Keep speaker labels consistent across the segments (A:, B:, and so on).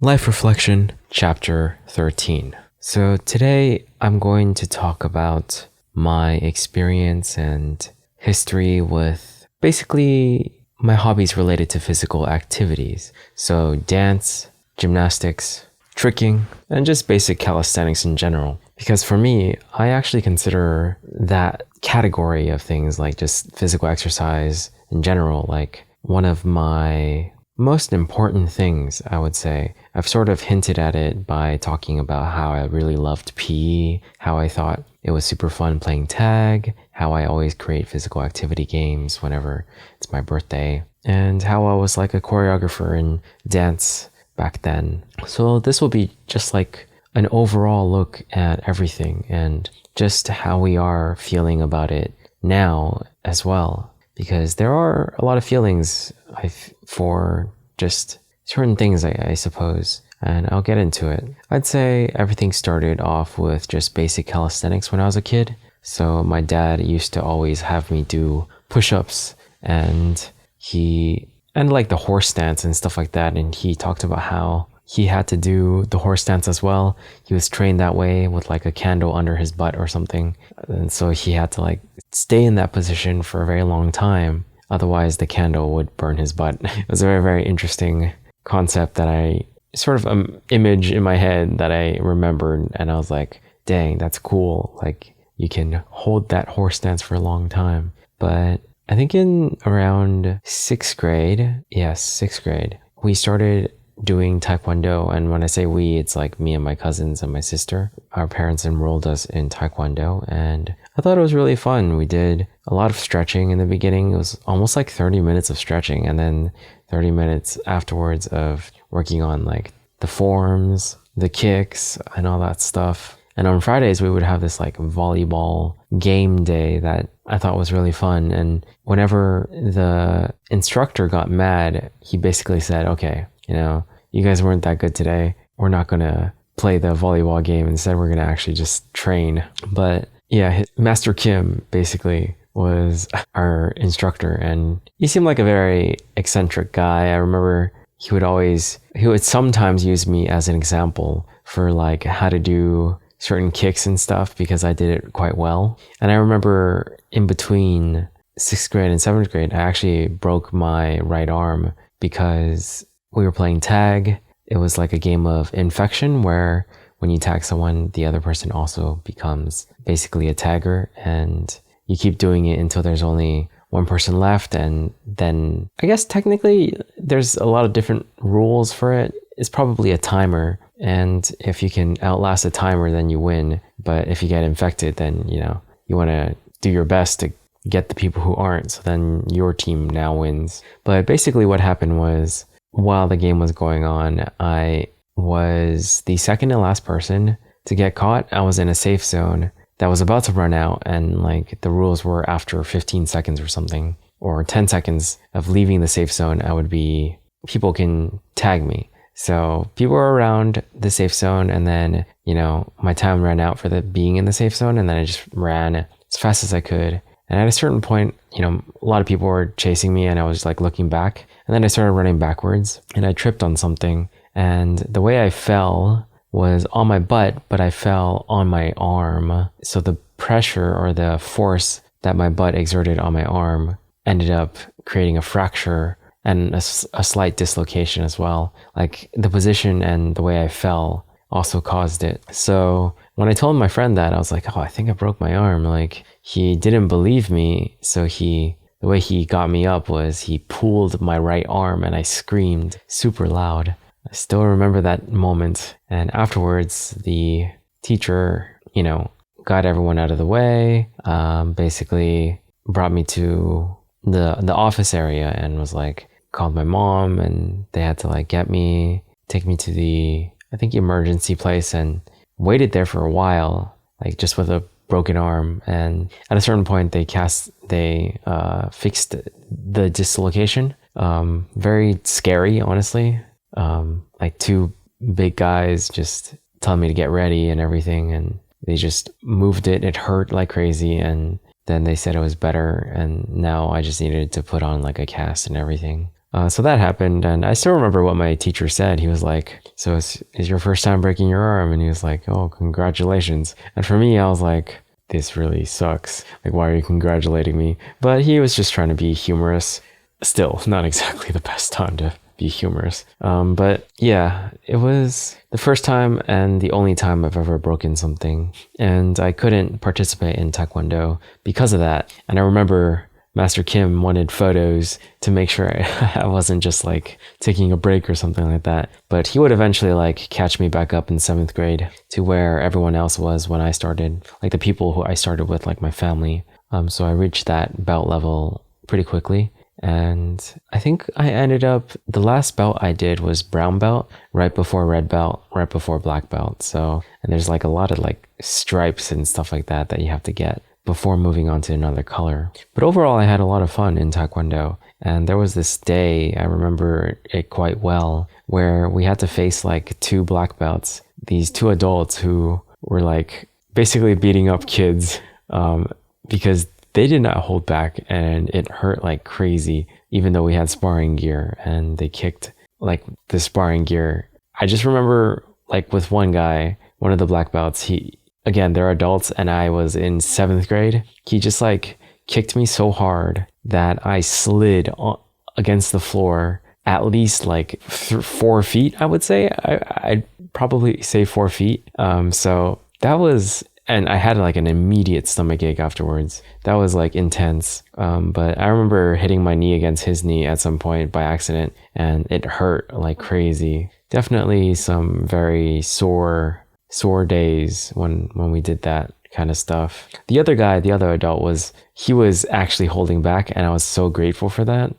A: Life Reflection, Chapter 13. So today I'm going to talk about my experience and history with basically my hobbies related to physical activities. So dance, gymnastics, tricking, and just basic calisthenics in general. Because for me, I actually consider that category of things like just physical exercise in general, like one of my most important things, I would say. I've sort of hinted at it by talking about how I really loved PE, how I thought it was super fun playing tag, how I always create physical activity games whenever it's my birthday, and how I was like a choreographer in dance back then. So this will be just like an overall look at everything and just how we are feeling about it now as well. Because there are a lot of feelings for just certain things, I suppose, and I'll get into it. I'd say everything started off with just basic calisthenics when I was a kid. So my dad used to always have me do push-ups and like the horse stance and stuff like that. And he talked about how he had to do the horse stance as well. He was trained that way with like a candle under his butt or something. And so he had to like stay in that position for a very long time. Otherwise the candle would burn his butt. It was a very, very interesting concept that I sort of image in my head that I remembered. And I was like, dang, that's cool. Like you can hold that horse stance for a long time. But I think in around sixth grade, we started doing Taekwondo. And when I say we, it's like me and my cousins and my sister. Our parents enrolled us in Taekwondo and I thought it was really fun. We did a lot of stretching in the beginning. It was almost like 30 minutes of stretching and then 30 minutes afterwards of working on like the forms, the kicks and all that stuff. And on Fridays, we would have this like volleyball game day that I thought was really fun. And whenever the instructor got mad, he basically said, okay, you guys weren't that good today. We're not going to play the volleyball game. Instead, we're going to actually just train. But yeah, Master Kim basically was our instructor and he seemed like a very eccentric guy. I remember he would sometimes use me as an example for like how to do certain kicks and stuff because I did it quite well. And I remember in between 6th grade and 7th grade, I actually broke my right arm because we were playing tag. It was like a game of infection where when you tag someone, the other person also becomes basically a tagger and you keep doing it until there's only one person left. And then I guess technically there's a lot of different rules for it. It's probably a timer. And if you can outlast a timer, then you win. But if you get infected, then, you want to do your best to get the people who aren't. So then your team now wins. But basically what happened was while the game was going on, I was the second to last person to get caught. I was in a safe zone that was about to run out and like the rules were after 15 seconds or something or 10 seconds of leaving the safe zone, people can tag me. So people were around the safe zone and then, my time ran out for being in the safe zone and then I just ran as fast as I could. And at a certain point, a lot of people were chasing me and I was like looking back and then I started running backwards and I tripped on something. And the way I fell was on my butt, but I fell on my arm. So the pressure or the force that my butt exerted on my arm ended up creating a fracture and a slight dislocation as well. Like the position and the way I fell also caused it. So when I told my friend that, I was like, oh, I think I broke my arm. Like he didn't believe me. So the way he got me up was he pulled my right arm and I screamed super loud. I still remember that moment. And afterwards, the teacher, got everyone out of the way, basically brought me to the office area and was like, called my mom and they had to like take me to the, I think, emergency place and waited there for a while, like just with a broken arm. And at a certain point they fixed the dislocation. Very scary, honestly. Like two big guys just telling me to get ready and everything. And they just moved it. It hurt like crazy. And then they said it was better. And now I just needed to put on like a cast and everything. So that happened, and I still remember what my teacher said. He was like, so is your first time breaking your arm? And he was like, oh, congratulations. And for me, I was like, this really sucks. Like, why are you congratulating me? But he was just trying to be humorous. Still, not exactly the best time to be humorous. But yeah, it was the first time and the only time I've ever broken something. And I couldn't participate in Taekwondo because of that. And I remember Master Kim wanted photos to make sure I wasn't just like taking a break or something like that. But he would eventually like catch me back up in 7th grade to where everyone else was when I started, like the people who I started with, like my family. So I reached that belt level pretty quickly. And I think I ended up, the last belt I did was brown belt, right before red belt, right before black belt. So, and there's like a lot of like stripes and stuff like that that you have to get before moving on to another color. But overall, I had a lot of fun in Taekwondo. And there was this day, I remember it quite well, where we had to face like 2 black belts, these 2 adults who were like basically beating up kids because they did not hold back, and it hurt like crazy, even though we had sparring gear, and they kicked like the sparring gear. I just remember like with one guy, one of the black belts, again, they're adults and I was in 7th grade. He just like kicked me so hard that I slid against the floor at least like 4 feet, I would say. I'd probably say 4 feet. So that was, and I had like an immediate stomachache afterwards. That was like intense. But I remember hitting my knee against his knee at some point by accident, and it hurt like crazy. Definitely some very sore days when we did that kind of stuff. The other guy, the other adult, he was actually holding back, and I was so grateful for that.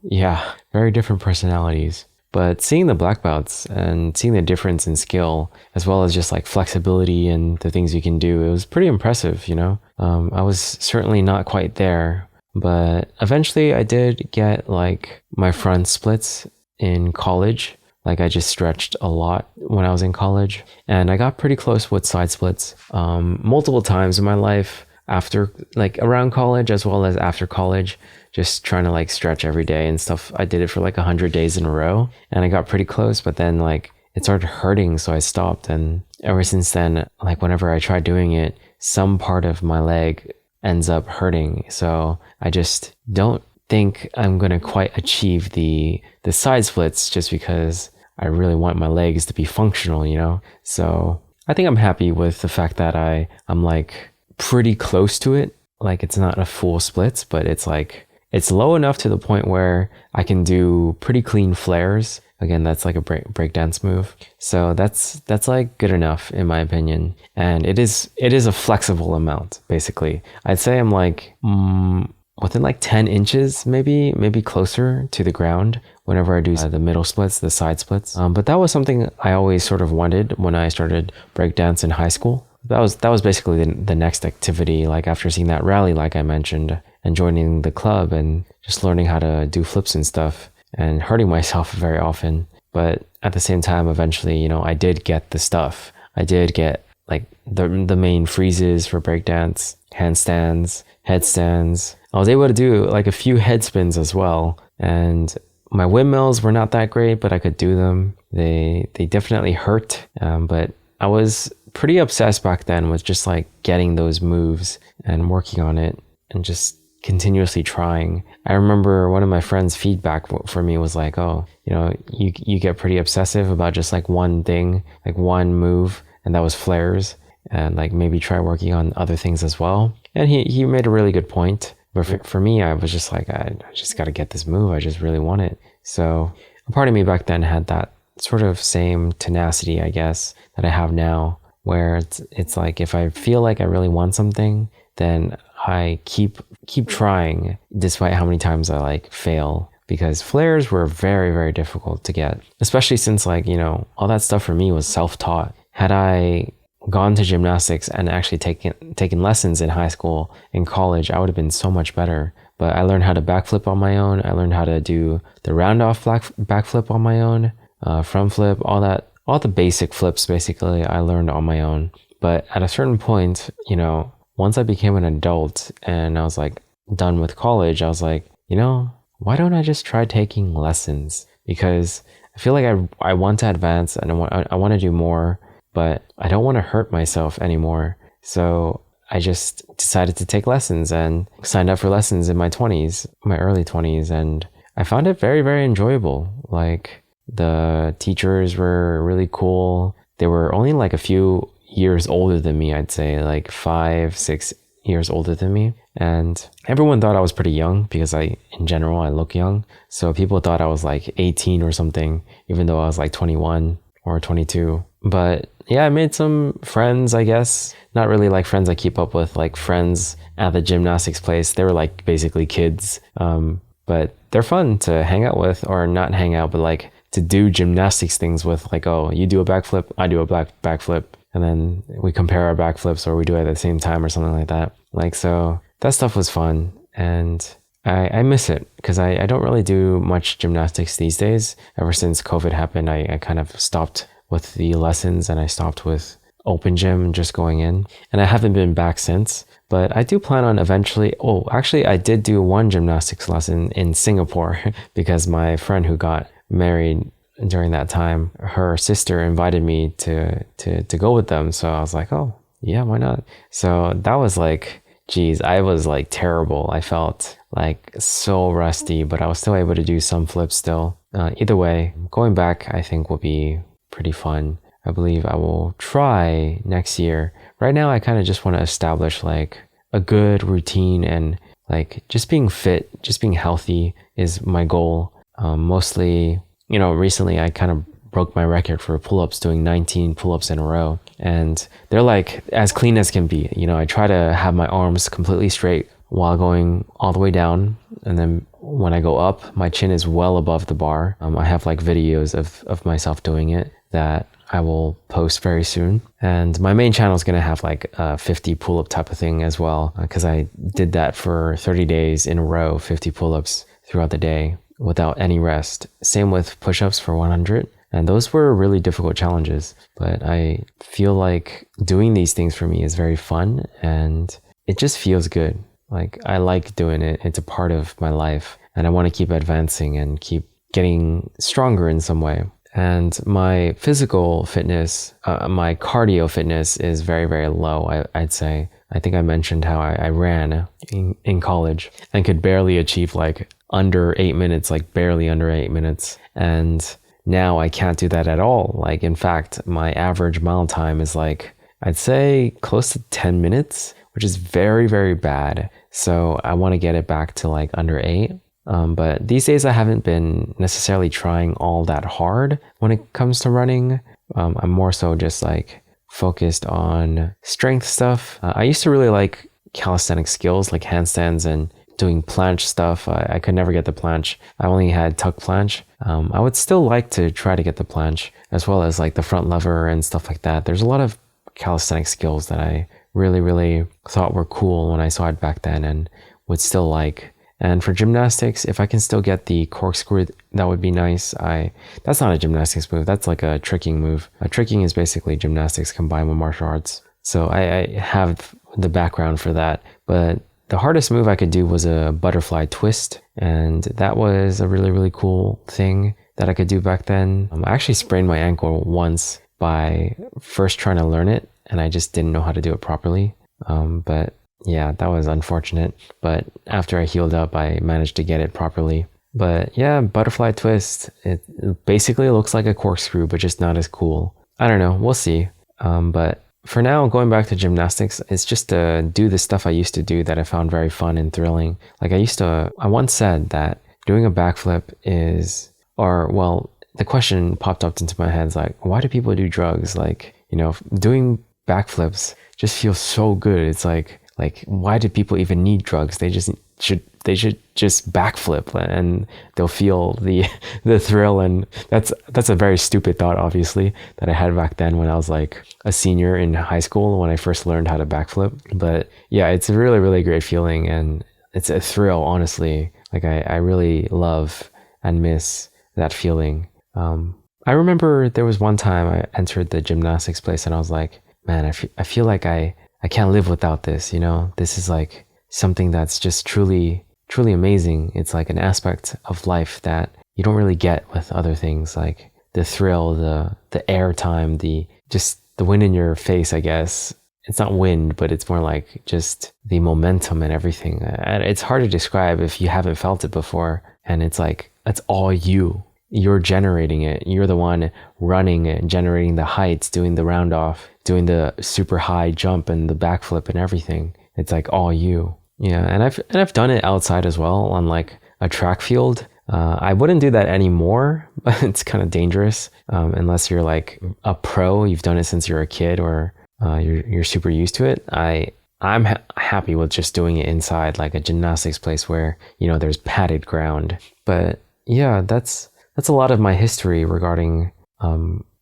A: Yeah, very different personalities. But seeing the black belts and seeing the difference in skill, as well as just like flexibility and the things you can do, it was pretty impressive, you know? I was certainly not quite there, but eventually I did get like my front splits in college. Like I just stretched a lot when I was in college, and I got pretty close with side splits multiple times in my life after, like around college as well as after college, just trying to like stretch every day and stuff. I did it for like 100 days in a row, and I got pretty close, but then like it started hurting, so I stopped. And ever since then, like whenever I try doing it, some part of my leg ends up hurting. So I just don't think I'm going to quite achieve the side splits, just because I really want my legs to be functional, you know? So I think I'm happy with the fact that I'm like pretty close to it. Like it's not a full splits, but it's like, it's low enough to the point where I can do pretty clean flares. Again, that's like a breakdance move. So that's like good enough in my opinion. And it is a flexible amount, basically. I'd say I'm like within like 10 inches, maybe closer to the ground whenever I do the middle splits, the side splits. But that was something I always sort of wanted when I started breakdance in high school. That was basically the next activity, like after seeing that rally, like I mentioned, and joining the club and just learning how to do flips and stuff and hurting myself very often. But at the same time, eventually, you know, I did get the stuff. I did get like the main freezes for breakdance, handstands, headstands. I was able to do like a few head spins as well. And my windmills were not that great, but I could do them. They definitely hurt. But I was pretty obsessed back then with just like getting those moves and working on it and just continuously trying. I remember one of my friends' feedback for me was like, oh, you know, you get pretty obsessive about just like one thing, like one move, and that was flares, and like maybe try working on other things as well. And he made a really good point. But for me, I was just like, I just got to get this move. I just really want it. So a part of me back then had that sort of same tenacity, I guess, that I have now, where it's like if I feel like I really want something, then I keep trying despite how many times I like fail, because flares were very, very difficult to get, especially since like, you know, all that stuff for me was self-taught. Had I gone to gymnastics and actually taken lessons in high school and college, I would have been so much better. But I learned how to backflip on my own. I learned how to do the round off backflip on my own, front flip, all the basic flips basically I learned on my own. But at a certain point, you know, once I became an adult and I was like done with college, I was like, you know, why don't I just try taking lessons? Because I feel like I want to advance and I want to do more, but I don't want to hurt myself anymore. So I just decided to take lessons and signed up for lessons in my 20s, my early 20s, and I found it very, very enjoyable. Like, the teachers were really cool. They were only like a few years older than me, I'd say, like 5, 6 years older than me. And everyone thought I was pretty young because in general, I look young. So people thought I was like 18 or something, even though I was like 21 or 22. But yeah, I made some friends, I guess. Not really like friends I keep up with, like friends at the gymnastics place. They were like basically kids. But they're fun to hang out with, or not hang out, but like to do gymnastics things with. Like, oh, you do a backflip, I do a backflip. And then we compare our backflips, or we do it at the same time or something like that. Like, so that stuff was fun. And I miss it because I don't really do much gymnastics these days. Ever since COVID happened, I kind of stopped with the lessons and I stopped with open gym, just going in. And I haven't been back since. But I do plan on eventually. Oh, actually, I did do one gymnastics lesson in Singapore because my friend who got married during that time, her sister invited me to go with them. So I was like, oh, yeah, why not? So that was like, geez, I was like terrible. I felt like so rusty, but I was still able to do some flips still. Either way, going back, I think will be pretty fun. I believe I will try next year. Right now, I kind of just want to establish like a good routine, and like just being fit, just being healthy is my goal. Mostly, recently I kind of broke my record for pull-ups, doing 19 pull-ups in a row. And they're like as clean as can be. I try to have my arms completely straight while going all the way down. And then when I go up, my chin is well above the bar. I have like videos of myself doing it that I will post very soon. And my main channel is going to have like a 50 pull-up type of thing as well, because I did that for 30 days in a row, 50 pull-ups throughout the day without any rest. Same with push-ups for 100. And those were really difficult challenges. But I feel like doing these things for me is very fun and it just feels good. Like, I like doing it. It's a part of my life and I want to keep advancing and keep getting stronger in some way. And my physical fitness, my cardio fitness is very, very low, I'd say. I think I mentioned how I ran in college and could barely achieve like under 8 minutes, like barely under 8 minutes. And now I can't do that at all. Like, in fact, my average mile time is like, I'd say close to 10 minutes, which is very, very bad. So I want to get it back to like under 8. But these days I haven't been necessarily trying all that hard when it comes to running. I'm more so just like focused on strength stuff. I used to really like calisthenic skills like handstands and doing planche stuff. I could never get the planche. I only had tuck planche. I would still like to try to get the planche, as well as like the front lever and stuff like that. There's a lot of calisthenic skills that I really, really thought were cool when I saw it back then and would still like. And for gymnastics, if I can still get the corkscrew, that would be nice. That's not a gymnastics move. That's like a tricking move. Tricking is basically gymnastics combined with martial arts. So I have the background for that. But the hardest move I could do was a butterfly twist. And that was a really, really cool thing that I could do back then. I actually sprained my ankle once by first trying to learn it. And I just didn't know how to do it properly. But yeah, that was unfortunate. But after I healed up, I managed to get it properly. But yeah, butterfly twist, it basically looks like a corkscrew, but just not as cool. I don't know, we'll see. But for now, going back to gymnastics, it's just to do the stuff I used to do that I found very fun and thrilling. Like I once said that doing a backflip the question popped up into my head, is like, why do people do drugs? Like, doing backflips just feels so good. It's like, why do people even need drugs? They should just backflip and they'll feel the thrill. And that's a very stupid thought, obviously, that I had back then when I was like a senior in high school when I first learned how to backflip. But yeah, it's a really, really great feeling and it's a thrill, honestly. Like I really love and miss that feeling. I remember there was one time I entered the gymnastics place and I was like, man, I feel like I can't live without this, This is like something that's just truly, truly amazing. It's like an aspect of life that you don't really get with other things, like the thrill, the airtime, just the wind in your face, I guess. It's not wind, but it's more like just the momentum and everything. And it's hard to describe if you haven't felt it before. And it's like, that's all you. You're generating it. You're the one running it, generating the heights, doing the round off, doing the super high jump and the backflip and everything. It's like all you. Yeah, and I've done it outside as well on like a track field. I wouldn't do that anymore, but it's kind of dangerous unless you're like a pro. You've done it since you're a kid, or you're super used to it. I'm happy with just doing it inside, like a gymnastics place where there's padded ground. But yeah, that's a lot of my history regarding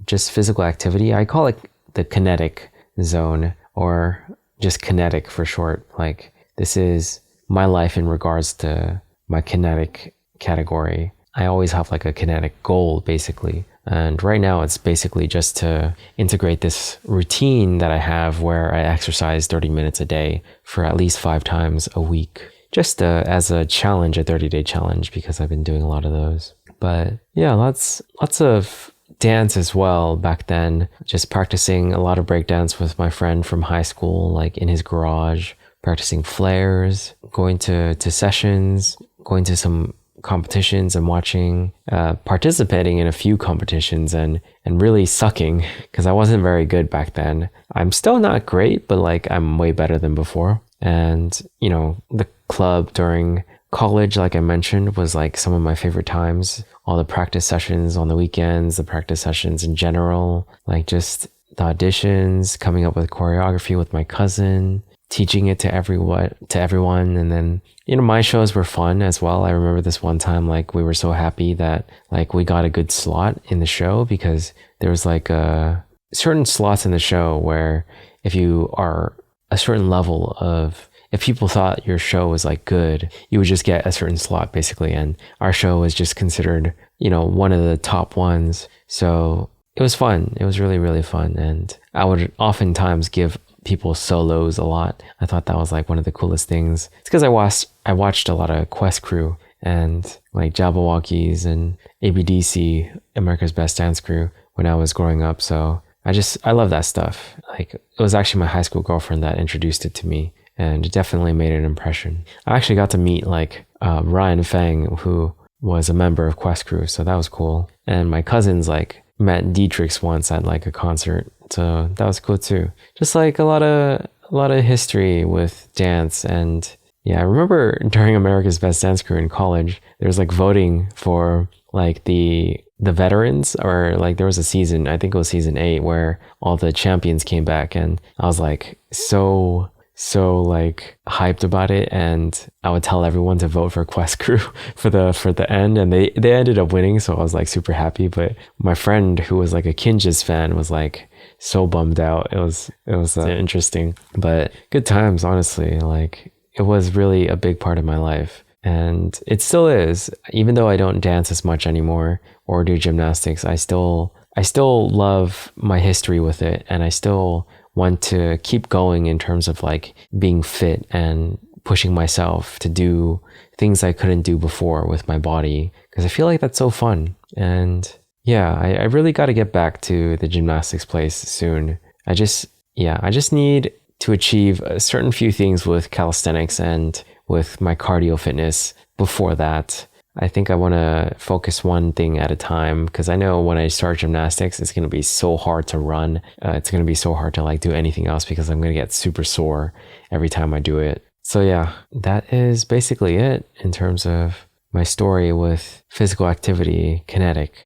A: just physical activity. I call it the kinetic zone, or just kinetic for short. Like, this is my life in regards to my kinetic category. I always have like a kinetic goal, basically. And right now it's basically just to integrate this routine that I have where I exercise 30 minutes a day for at least 5 times a week. Just as a challenge, a 30-day challenge, because I've been doing a lot of those. But yeah, lots of dance as well back then. Just practicing a lot of breakdance with my friend from high school, like in his garage, practicing flares, going to sessions, going to some competitions and watching, participating in a few competitions and really sucking because I wasn't very good back then. I'm still not great, but like I'm way better than before. And, the club during college, like I mentioned, was like some of my favorite times. All the practice sessions on the weekends, the practice sessions in general, like just the auditions, coming up with choreography with my cousin, teaching it to everyone. And then, my shows were fun as well. I remember this one time, like we were so happy that like we got a good slot in the show, because there was like certain slots in the show where if you are a certain level of, if people thought your show was like good, you would just get a certain slot basically. And our show was just considered, one of the top ones. So it was fun. It was really, really fun. And I would oftentimes give people solos a lot. I thought that was like one of the coolest things. It's because I watched a lot of Quest Crew and like Jabberwockies and ABDC, America's Best Dance Crew, when I was growing up. So I love that stuff. Like, it was actually my high school girlfriend that introduced it to me, and it definitely made an impression. I actually got to meet like Ryan Fang, who was a member of Quest Crew, so that was cool. And my cousins like met Dietrich's once at like a concert, so that was cool too. Just like a lot of history with dance. And yeah, I remember during America's Best Dance Crew in college, there was like voting for like the veterans, or like there was a season, I think it was season 8, where all the champions came back, and I was like so like hyped about it, and I would tell everyone to vote for Quest Crew for the end, and they ended up winning, so I was like super happy. But my friend, who was like a Kinjaz fan, was like so bummed out. It was interesting, but good times, honestly. Like, it was really a big part of my life, and it still is. Even though I don't dance as much anymore or do gymnastics, I still love my history with it, and I still want to keep going in terms of like being fit and pushing myself to do things I couldn't do before with my body, because I feel like that's so fun. And yeah, I really got to get back to the gymnastics place soon. I just need to achieve a certain few things with calisthenics and with my cardio fitness before that. I think I want to focus one thing at a time, because I know when I start gymnastics, it's going to be so hard to run. It's going to be so hard to like do anything else, because I'm going to get super sore every time I do it. So yeah, that is basically it in terms of my story with physical activity, kinetic.